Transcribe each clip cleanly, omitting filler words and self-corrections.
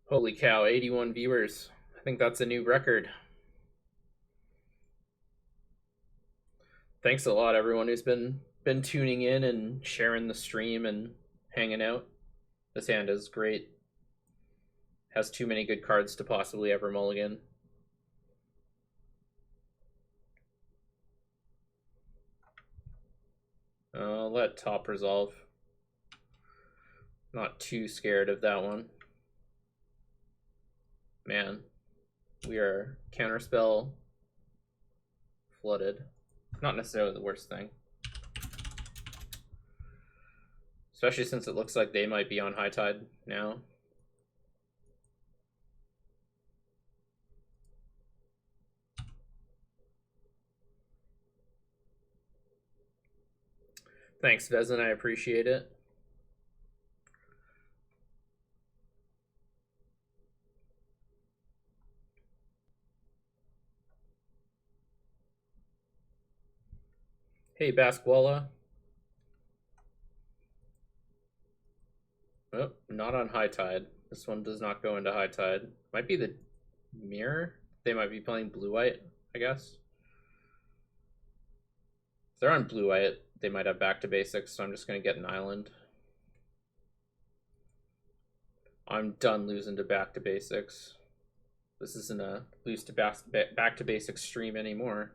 Holy cow, 81 viewers. I think that's a new record. Thanks a lot everyone who's been tuning in and sharing the stream and hanging out. This hand is great. Has too many good cards to possibly ever mulligan. I'll let top resolve. Not too scared of that one. Man, we are counterspell flooded. Not necessarily the worst thing. Especially since it looks like they might be on high tide now. Thanks, Vezin, I appreciate it. Hey, Baskwala. Oh, not on high tide. This one does not go into high tide. Might be the mirror. They might be playing blue-white, I guess. If they're on blue-white, they might have back to basics, so I'm just going to get an island. I'm done losing to back to basics. This isn't a lose to back to basics stream anymore.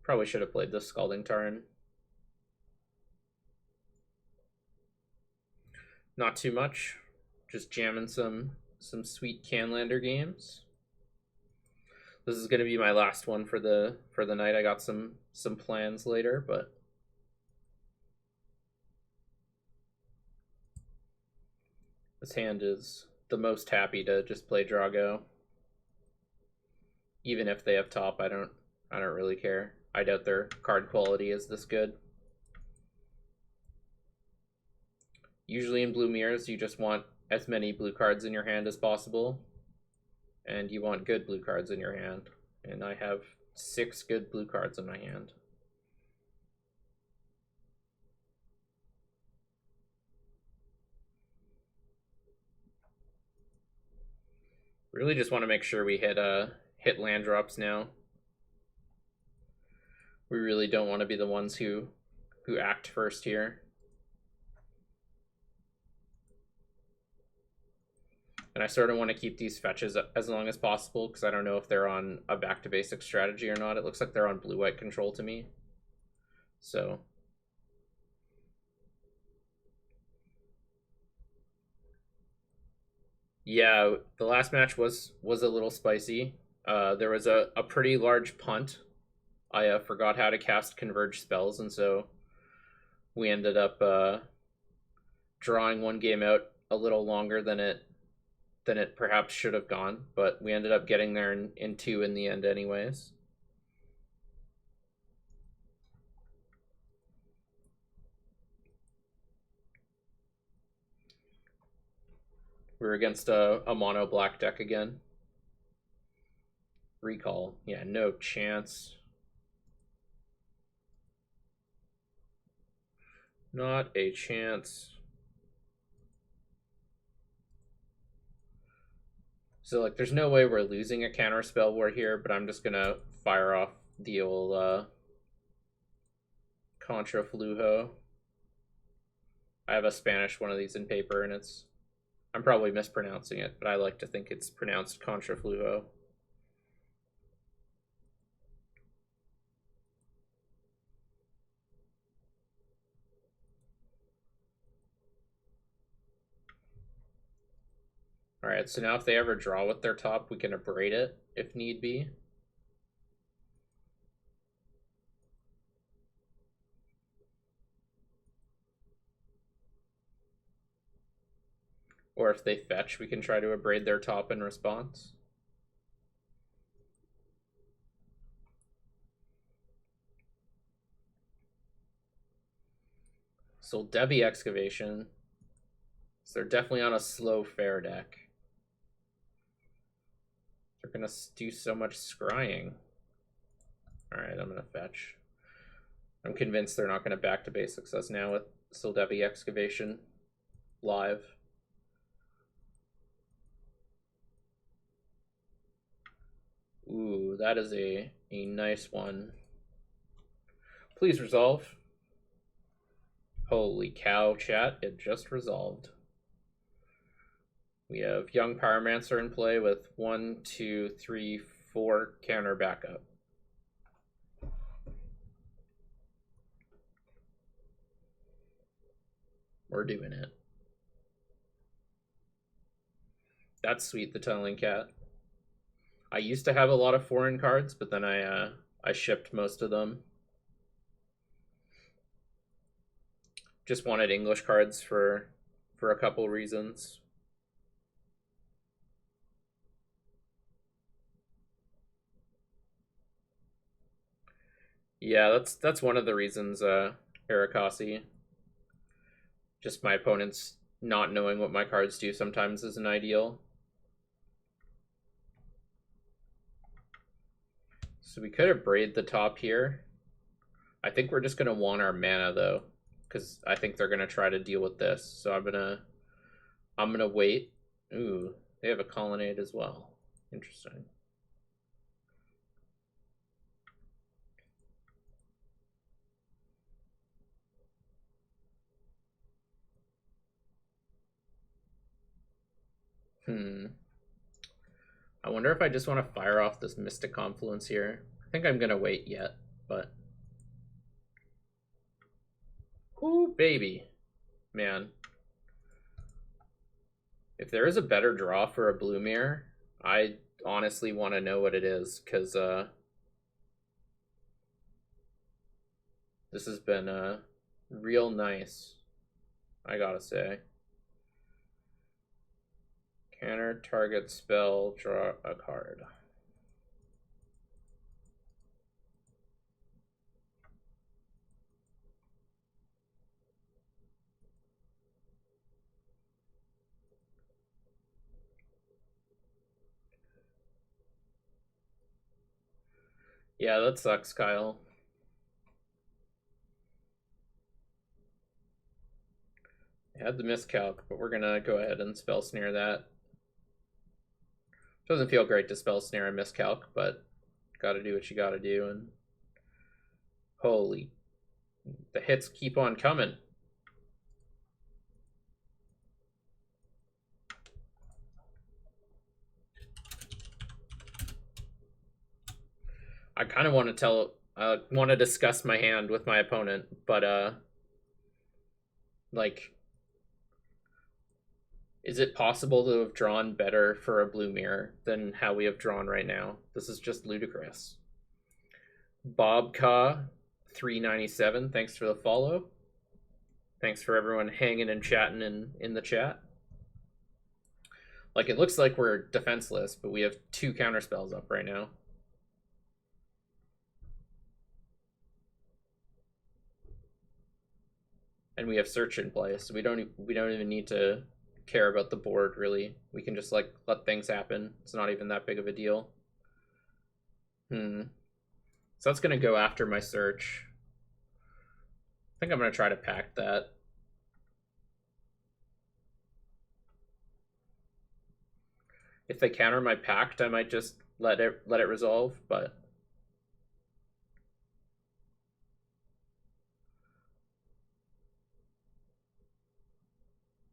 Probably should have played the Scalding Tarn. Not too much. Just jamming some sweet Canlander games. This is going to be my last one for the night. I got some plans later, but this hand is the most happy to just play Drago. Even if they have top, I don't really care. I doubt their card quality is this good. Usually in blue mirrors, you just want as many blue cards in your hand as possible. And you want good blue cards in your hand. And I have 6 good blue cards in my hand. Really just want to make sure we hit land drops now. We really don't want to be the ones who act first here. And I sort of want to keep these fetches as long as possible because I don't know if they're on a back to basics strategy or not. It looks like they're on blue-white control to me. So yeah, the last match was a little spicy. There was a pretty large punt. I forgot how to cast converge spells, and so we ended up drawing one game out a little longer than it perhaps should have gone, but we ended up getting there in 2 in the end anyways. We were against a mono black deck again. Recall. Yeah, no chance. Not a chance. So, like, there's no way we're losing a counter spell war here, but I'm just gonna fire off the old Contra Flujo. I have a Spanish one of these in paper, and I'm probably mispronouncing it, but I like to think it's pronounced Contra Flujo. Alright, so now if they ever draw with their top, we can abrade it if need be. Or if they fetch, we can try to abrade their top in response. So Devi Excavation. So they're definitely on a slow fair deck. They're gonna do so much scrying. Alright, I'm gonna fetch. I'm convinced they're not gonna back to basics us now with Sildevi Excavation live. Ooh, that is a nice one. Please resolve. Holy cow, chat, it just resolved. We have Young Pyromancer in play with 1, 2, 3, 4 counter backup. We're doing it. That's sweet, the Tunneling Cat. I used to have a lot of foreign cards, but then I shipped most of them. Just wanted English cards for a couple reasons. Yeah, that's one of the reasons, Arakasi. Just my opponents not knowing what my cards do sometimes isn't ideal. So we could have braid the top here. I think we're just gonna want our mana though, because I think they're gonna try to deal with this. So I'm gonna wait. Ooh, they have a colonnade as well. Interesting. I wonder if I just want to fire off this Mystic Confluence here. I think I'm gonna wait yet, but ooh, baby. Man. If there is a better draw for a blue mirror, I honestly want to know what it is, because this has been real nice, I gotta say. Counter target spell, draw a card. Yeah, that sucks, Kyle. I had the miscalc, but we're gonna go ahead and spell snare that. Doesn't feel great to spell snare and miscalc, but gotta do what you gotta do. And holy, the hits keep on coming. I kind of want to discuss my hand with my opponent, but like, is it possible to have drawn better for a blue mirror than how we have drawn right now? This is just ludicrous. Bobka 397, thanks for the follow. Thanks for everyone hanging and chatting in the chat. Like, it looks like we're defenseless, but we have 2 counter spells up right now. And we have search in place, so we don't even need to care about the board, really. We can just like let things happen. It's not even that big of a deal. So that's gonna go after my search. I think I'm gonna try to pack that. If they counter my pact, I might just let it resolve, but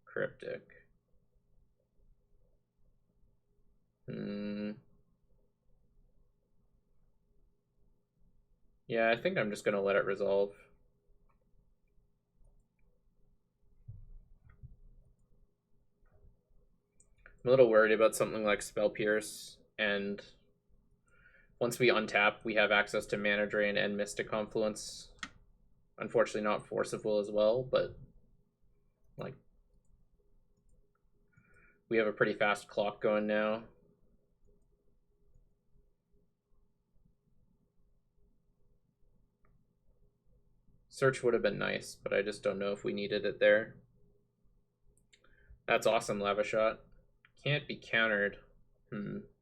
cryptic. Yeah, I think I'm just gonna let it resolve. I'm a little worried about something like Spell Pierce, and once we untap, we have access to Mana Drain and Mystic Confluence. Unfortunately, not Force of Will as well, but like, we have a pretty fast clock going now. Search would have been nice, but I just don't know if we needed it there. That's awesome, Lava Shot. Can't be countered.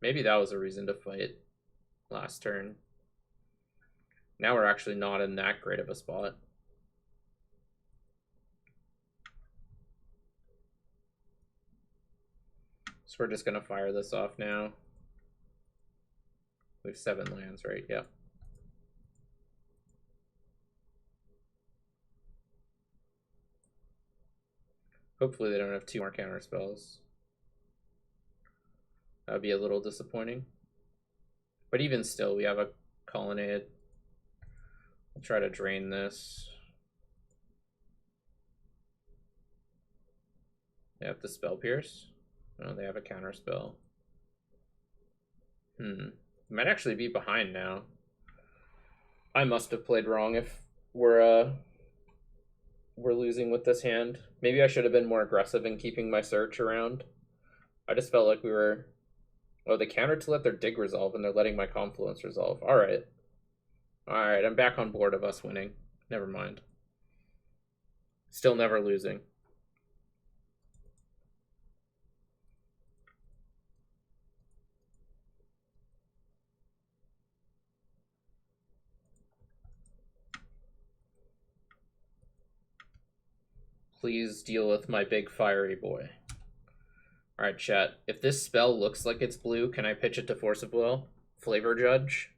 Maybe that was a reason to fight last turn. Now we're actually not in that great of a spot. So we're just gonna fire this off now. We have 7 lands, right? Yeah. Hopefully they don't have 2 more counter spells. That would be a little disappointing. But even still, we have a Colonnade. I'll try to drain this. They have the Spell Pierce. No, they have a counter spell. Might actually be behind now. I must have played wrong if we're losing with this hand. Maybe I should have been more aggressive in keeping my search around. I just felt like we were... Oh, they countered to let their dig resolve, and they're letting my Confluence resolve. Alright. Alright, I'm back on board of us winning. Never mind. Still never losing. Please deal with my big fiery boy. Alright, chat. If this spell looks like it's blue, can I pitch it to Force of Will? Flavor Judge?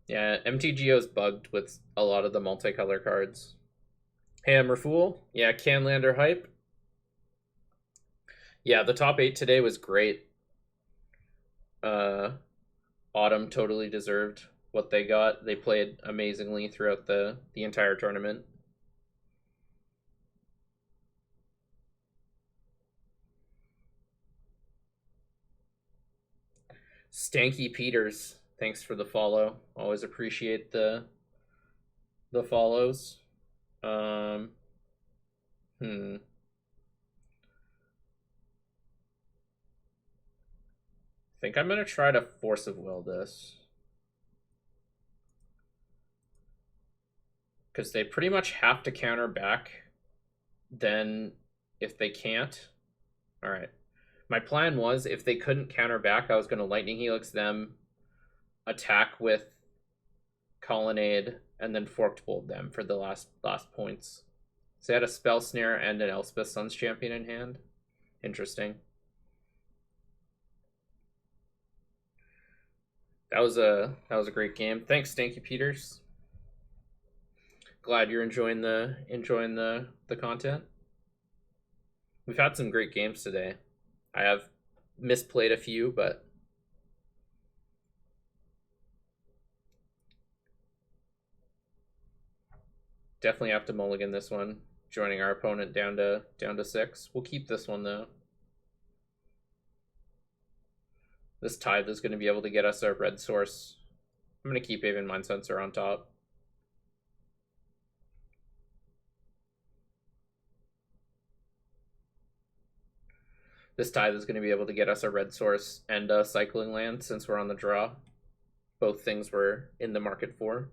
Yeah, MTGO's bugged with a lot of the multicolor cards. Hammer Fool? Yeah, Canlander hype? Yeah, the top 8 today was great. Autumn totally deserved what they got. They played amazingly throughout the entire tournament. Stanky Peters, thanks for the follow. Always appreciate the follows. I think I'm gonna try to Force of Will this. Because they pretty much have to counter back. Then if they can't... Alright. My plan was, if they couldn't counter back, I was going to Lightning Helix them, attack with Colonnade, and then Forked Bolt them for the last points. So they had a Spell Snare and an Elspeth Sun's Champion in hand. Interesting. That was a great game. Thanks, Stanky Peters. Glad you're enjoying the content. We've had some great games today. I have misplayed a few, but definitely have to mulligan this one, joining our opponent down to 6. We'll keep this one though. This Tithe is going to be able to get us our red source. I'm going to keep Aven Mind Sensor on top. This Tithe is going to be able to get us a red source and a cycling land since we're on the draw. Both things we're in the market for.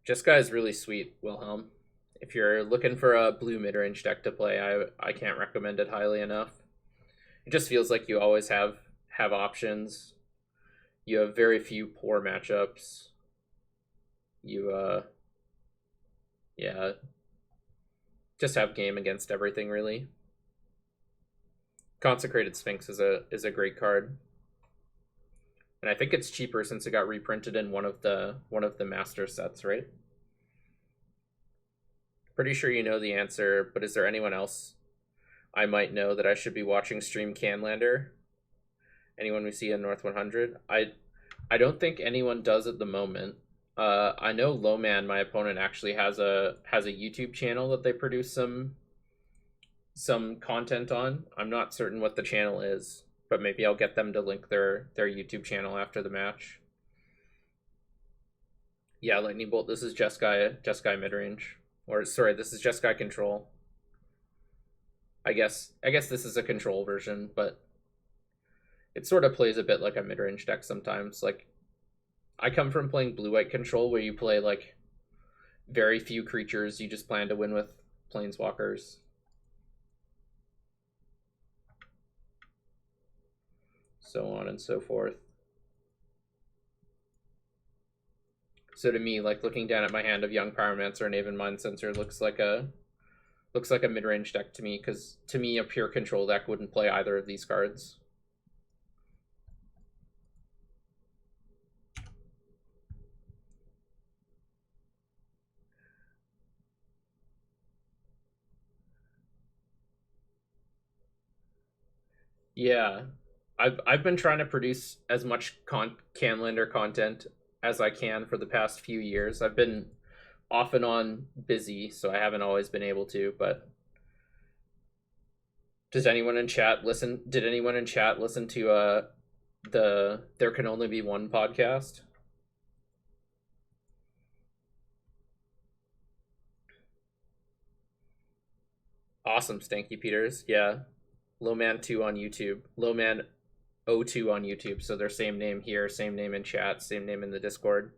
Jeskai is really sweet, Wilhelm. If you're looking for a blue mid-range deck to play, I can't recommend it highly enough. It just feels like you always have options. You have very few poor matchups. You yeah, just have game against everything really. Consecrated Sphinx is a great card. And I think it's cheaper since it got reprinted in one of the master sets, right? Pretty sure you know the answer, but is there anyone else I might know that I should be watching stream Canlander? Anyone we see in North 100? I don't think anyone does at the moment. I know Lowman, my opponent, actually has a YouTube channel that they produce some content on. I'm not certain what the channel is, but maybe I'll get them to link their YouTube channel after the match. Yeah, Lightning Bolt. This is Jeskai midrange. Or sorry, this is Jeskai control. I guess this is a control version, but it sort of plays a bit like a mid-range deck sometimes. Like, I come from playing blue-white control where you play like very few creatures. You just plan to win with planeswalkers. so on and so forth. So to me, like looking down at my hand of Young Pyromancer and Aven Mind Sensor looks like a mid-range deck to me, because to me a pure control deck wouldn't play either of these cards. Yeah, I've been trying to produce as much Canlander content as I can for the past few years. I've been off and on busy, so I haven't always been able to, but does anyone in chat listen? Did anyone in chat listen to the There Can Only Be One podcast? Awesome, Stanky Peters. Yeah. Lowman2 on YouTube. Lowman02 on YouTube. So their same name here, same name in chat, same name in the Discord.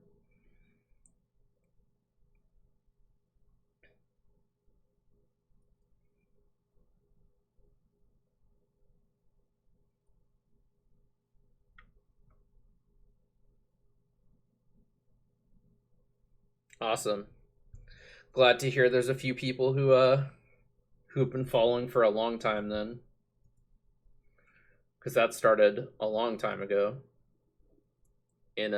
Awesome. Glad to hear there's a few people who've been following for a long time then. Because that started a long time ago. In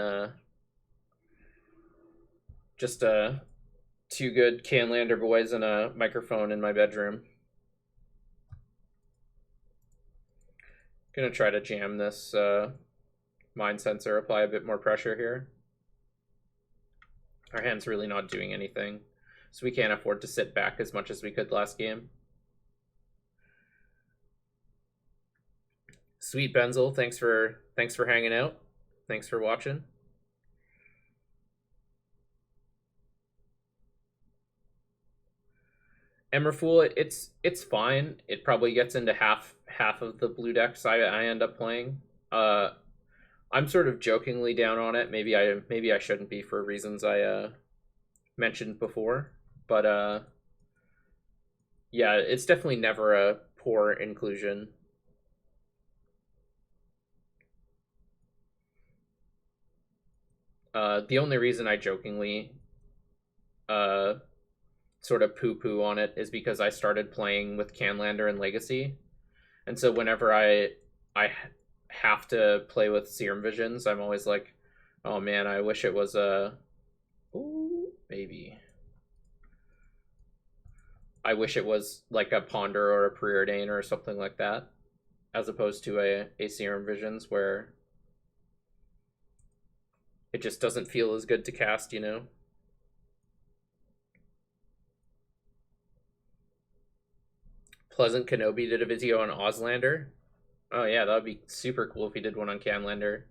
just two good Canlander boys and a microphone in my bedroom. Gonna try to jam this Mind Sensor, apply a bit more pressure here. Our hand's really not doing anything, so we can't afford to sit back as much as we could last game. Sweet Benzel, thanks for hanging out. Thanks for watching. Emerfool, it's fine. It probably gets into half of the blue decks I end up playing. I'm sort of jokingly down on it. Maybe I shouldn't be for reasons I mentioned before, but yeah, it's definitely never a poor inclusion. The only reason I jokingly sort of poo-poo on it is because I started playing with Canlander and Legacy, and so whenever I have to play with Serum Visions, I'm always like, oh man, I wish it was a I wish it was like a Ponder or a Preordain or something like that, as opposed to a Serum Visions where it just doesn't feel as good to cast, you know? Pleasant Kenobi did a video on Auslander. Oh yeah, that would be super cool if he did one on Canlander.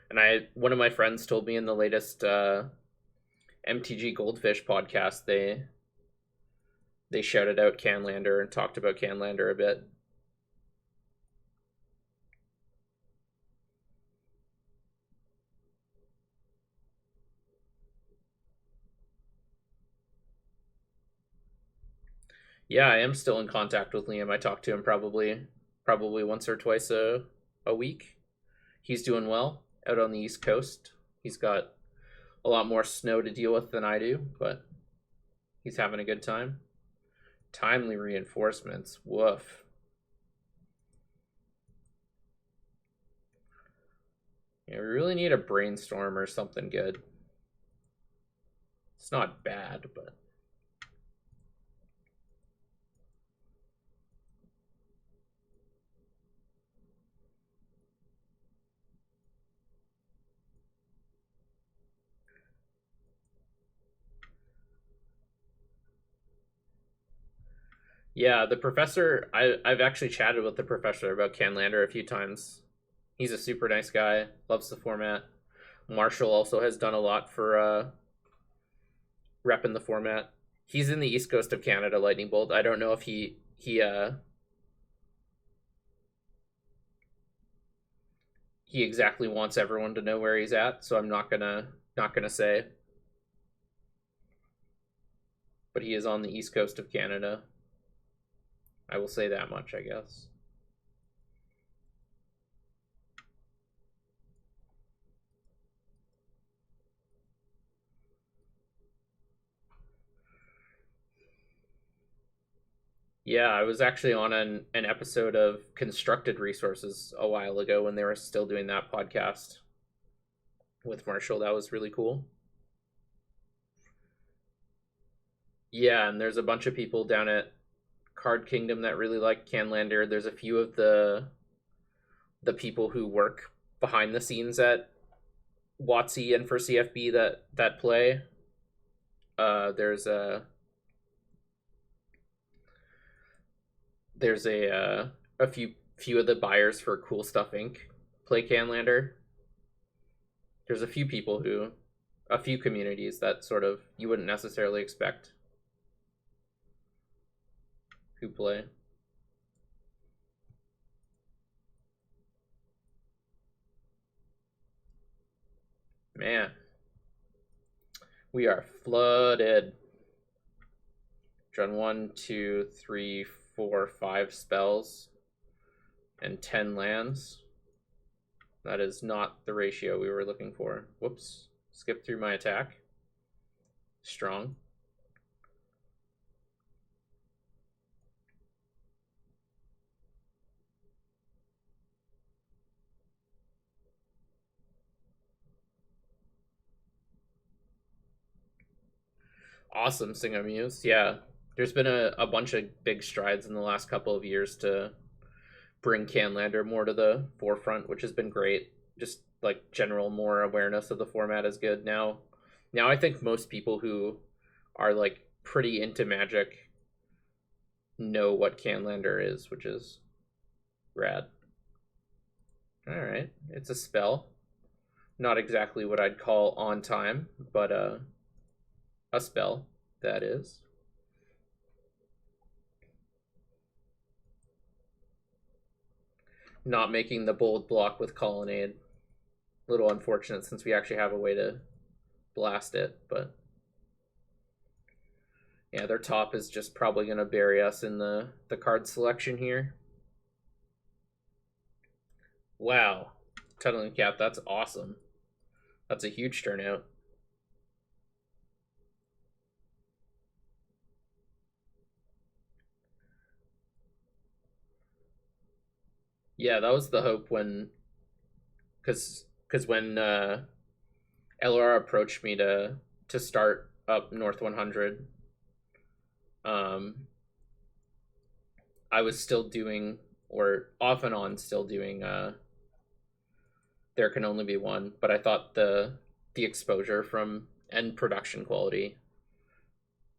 And one of my friends told me in the latest MTG Goldfish podcast, they shouted out Canlander and talked about Canlander a bit. Yeah, I am still in contact with Liam. I talk to him probably once or twice a week. He's doing well out on the East Coast. He's got a lot more snow to deal with than I do, but he's having a good time. Timely reinforcements. Woof. Yeah, we really need a brainstorm or something good. It's not bad, but yeah, the professor, I've actually chatted with the professor about Canlander a few times. He's a super nice guy, loves the format. Marshall also has done a lot for repping the format. He's in the East Coast of Canada, Lightning Bolt. I don't know if he exactly wants everyone to know where he's at, so I'm not gonna say. But he is on the East Coast of Canada. I will say that much, I guess. Yeah, I was actually on an episode of Constructed Resources a while ago when they were still doing that podcast with Marshall. That was really cool. Yeah, and there's a bunch of people down at Card Kingdom that really like Canlander. There's a few of the people who work behind the scenes at WotC and for CFB that play. There's a few of the buyers for Cool Stuff Inc. play Canlander. There's a few people who, a few communities that sort of you wouldn't necessarily expect who play. Man, we are flooded. Drawn 1, 2, 3, 4, 5 spells and 10 lands. That is not the ratio we were looking for. Whoops. Skip through my attack. Strong. Awesome, Singamuse. Yeah, there's been a bunch of big strides in the last couple of years to bring Canlander more to the forefront, which has been great. Just like general more awareness of the format is good now. Now I think most people who are like pretty into Magic know what Canlander is, which is rad. All right, it's a spell. Not exactly what I'd call on time, but a spell that is. Not making the bold block with Colonnade. A little unfortunate since we actually have a way to blast it, but yeah, their top is just probably going to bury us in the card selection here. Wow. Tunneling Cap, that's awesome. That's a huge turnout. Yeah, that was the hope when, because when LR approached me to start up North 100, I was still doing, or off and on still doing, There Can Only Be One, but I thought the exposure from and production quality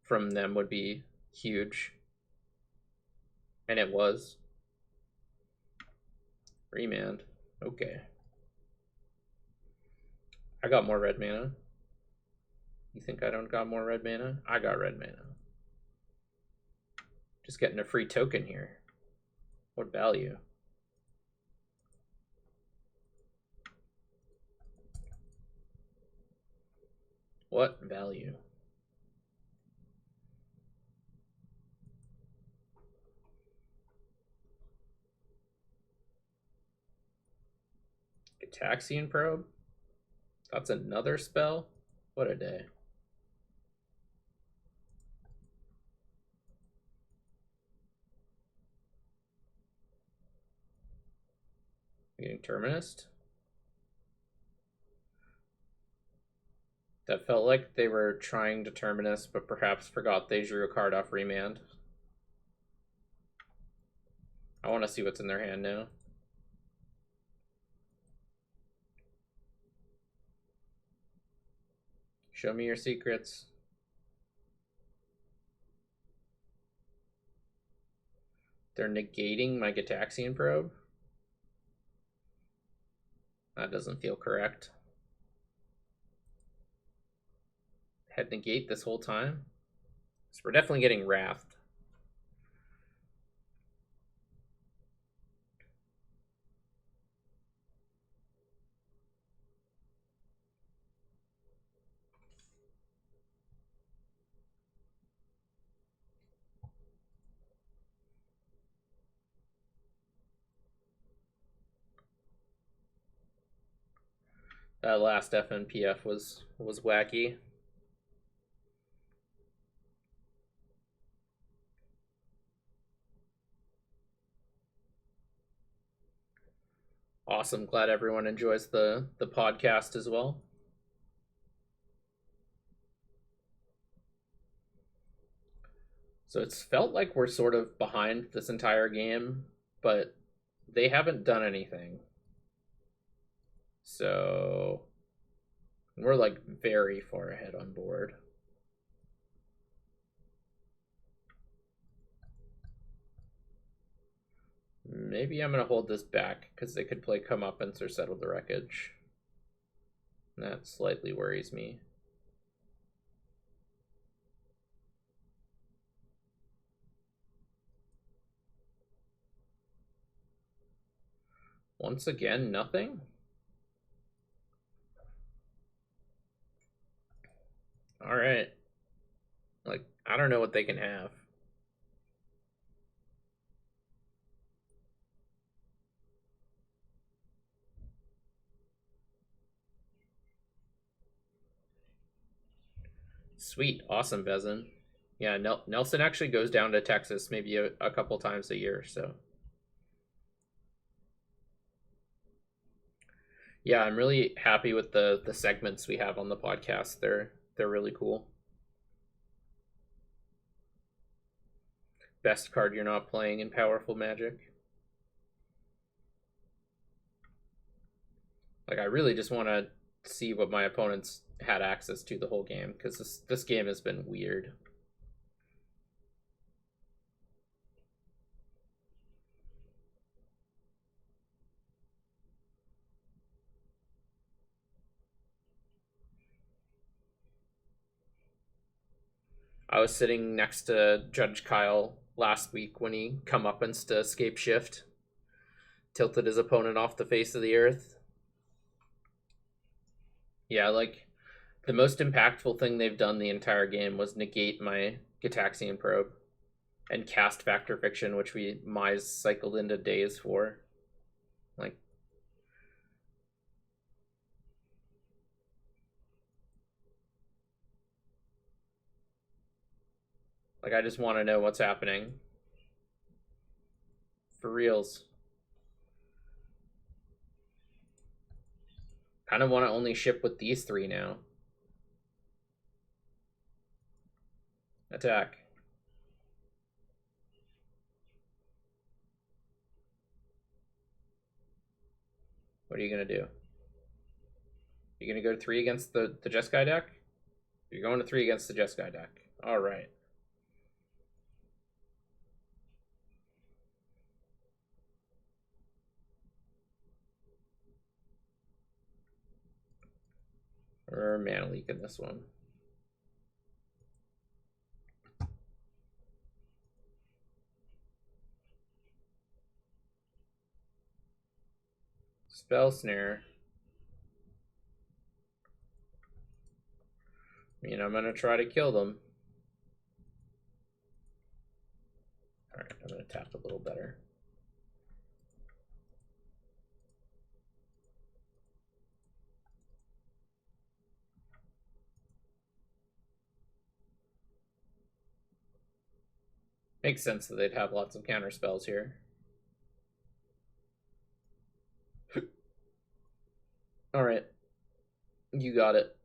from them would be huge, and it was. Remand. Okay. I got more red mana. You think I don't got more red mana? I got red mana. Just getting a free token here. What value? What value? Gitaxian Probe? That's another spell? What a day. Getting Terminist? That felt like they were trying to Terminus, but perhaps forgot they drew a card off Remand. I want to see what's in their hand now. Show me your secrets. They're negating my Gitaxian Probe? That doesn't feel correct. Had negate this whole time? So we're definitely getting Wrathed. That last FNPF was wacky. Awesome. Glad everyone enjoys the podcast as well. So it's felt like we're sort of behind this entire game, but they haven't done anything. So we're like very far ahead on board. Maybe I'm going to hold this back because they could play comeuppance or settle the wreckage. That slightly worries me. Once again, nothing? All right. Like, I don't know what they can have. Sweet. Awesome, Vezin. Yeah, Nelson actually goes down to Texas maybe a couple times a year, so. Yeah, I'm really happy with the segments we have on the podcast. They're really cool. Best card you're not playing in Powerful Magic. Like, I really just want to see what my opponents had access to the whole game, because this game has been weird. I was sitting next to Judge Kyle last week when he comeuppance to escape shift, tilted his opponent off the face of the earth. Yeah, like, the most impactful thing they've done the entire game was negate my Gitaxian Probe and cast Factor Fiction, which we Mize cycled into days for. Like, I just want to know what's happening. For reals. Kind of want to only ship with these three now. Attack. What are you going to do? You're going to go to 3 against the Jeskai deck? You're going to 3 against the Jeskai deck. All right. Or Mana Leak in this one. Spell Snare. I mean, I'm going to try to kill them. Alright, I'm going to tap a little better. Makes sense that they'd have lots of counter spells here. Alright. You got it.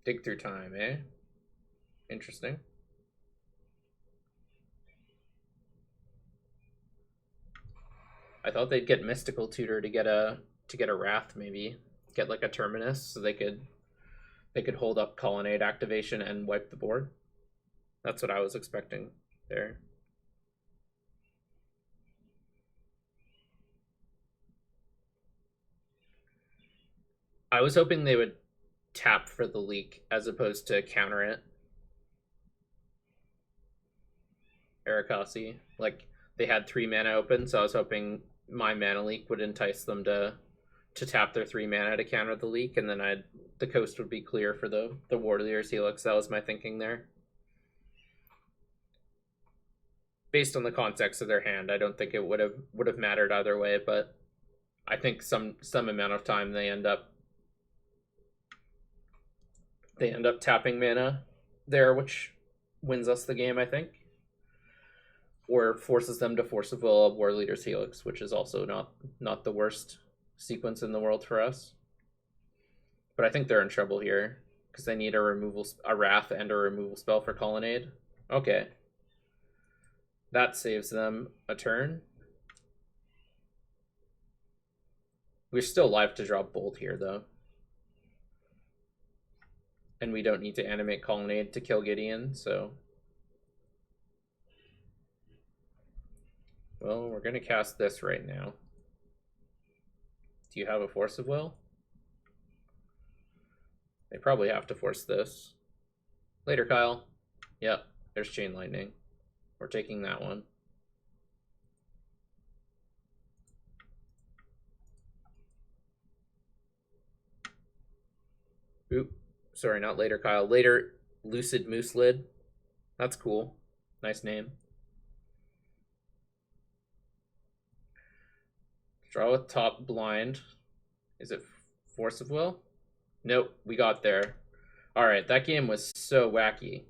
Dig Through Time, eh? Interesting. I thought they'd get Mystical Tutor to get a Wrath, maybe. Get like a Terminus so they could hold up Colonnade activation and wipe the board. That's what I was expecting there. I was hoping they would tap for the leak as opposed to counter it. Arikasi. Like, they had 3 mana open, so I was hoping my Mana Leak would entice them to tap their 3 mana to counter the leak, and then the coast would be clear for the Warrior's Helix. That was my thinking there. Based on the context of their hand, I don't think it would have mattered either way, but I think some amount of time they end up tapping mana there, which wins us the game, I think. or forces them to Force of Will a War Leader's Helix, which is also not the worst sequence in the world for us. But I think they're in trouble here because they need a Wrath and a removal spell for Colonnade. Okay. That saves them a turn. We're still live to draw Bolt here, though. And we don't need to animate Colonnade to kill Gideon, so... Well, we're going to cast this right now. Do you have a Force of Will? They probably have to force this. Later, Kyle. Yep, there's Chain Lightning. We're taking that one. Oop. Sorry, not later, Kyle. Later, Lucid Moose Lid. That's cool. Nice name. Draw with top blind. Is it Force of Will? Nope, we got there. All right, that game was so wacky.